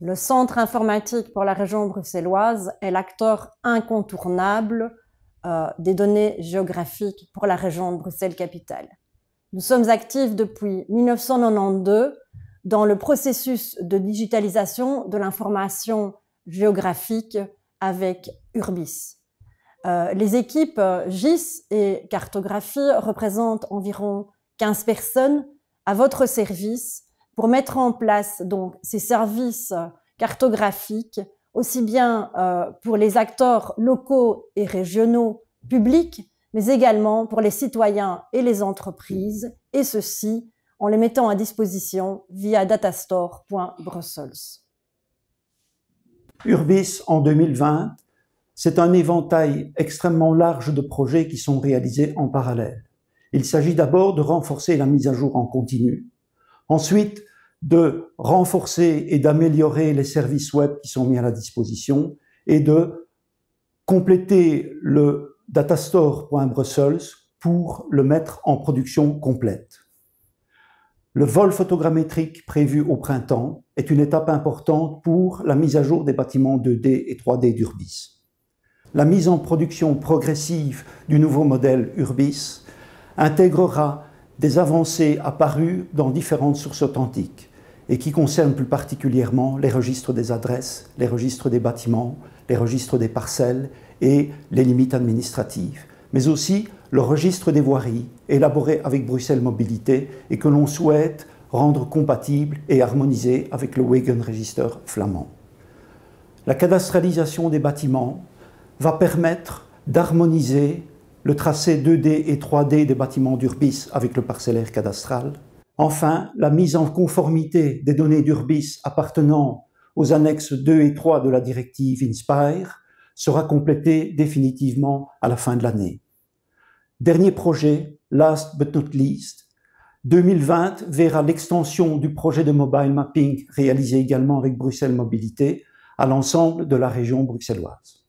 Le centre informatique pour la région bruxelloise est l'acteur incontournable des données géographiques pour la région de Bruxelles-Capitale. Nous sommes actifs depuis 1992 dans le processus de digitalisation de l'information géographique avec Urbis. Les équipes GIS et cartographie représentent environ 15 personnes à votre service pour mettre en place donc ces services cartographiques, aussi bien pour les acteurs locaux et régionaux publics, mais également pour les citoyens et les entreprises, et ceci en les mettant à disposition via datastore.brussels. Urbis en 2020, c'est un éventail extrêmement large de projets qui sont réalisés en parallèle. Il s'agit d'abord de renforcer la mise à jour en continu, ensuite de renforcer et d'améliorer les services web qui sont mis à la disposition et de compléter le datastore.brussels pour le mettre en production complète. Le vol photogrammétrique prévu au printemps est une étape importante pour la mise à jour des bâtiments 2D et 3D d'Urbis. La mise en production progressive du nouveau modèle Urbis intégrera des avancées apparues dans différentes sources authentiques et qui concernent plus particulièrement les registres des adresses, les registres des bâtiments, les registres des parcelles et les limites administratives, mais aussi le registre des voiries élaboré avec Bruxelles Mobilité et que l'on souhaite rendre compatible et harmonisé avec le Wegenregister flamand. La cadastralisation des bâtiments va permettre d'harmoniser le tracé 2D et 3D des bâtiments d'Urbis avec le parcellaire cadastral. Enfin, la mise en conformité des données d'Urbis appartenant aux annexes 2 et 3 de la directive INSPIRE sera complétée définitivement à la fin de l'année. Dernier projet, last but not least, 2020 verra l'extension du projet de mobile mapping réalisé également avec Bruxelles Mobilité à l'ensemble de la région bruxelloise.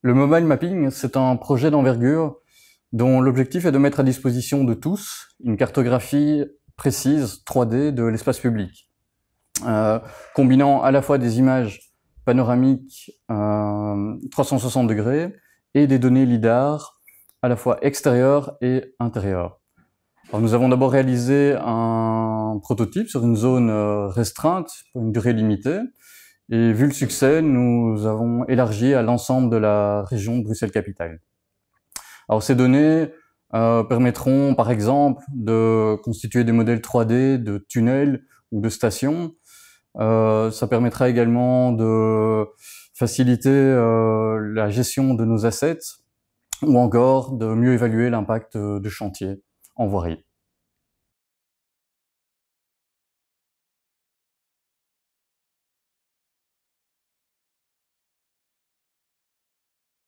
Le mobile mapping, c'est un projet d'envergure dont l'objectif est de mettre à disposition de tous une cartographie précise 3D de l'espace public, combinant à la fois des images panoramiques 360 degrés et des données LiDAR à la fois extérieures et intérieures. Alors, nous avons d'abord réalisé un prototype sur une zone restreinte pour une durée limitée. Et vu le succès, nous avons élargi à l'ensemble de la région de Bruxelles-Capitale. Alors ces données permettront par exemple de constituer des modèles 3D de tunnels ou de stations. Ça permettra également de faciliter la gestion de nos assets ou encore de mieux évaluer l'impact de chantier en voirie.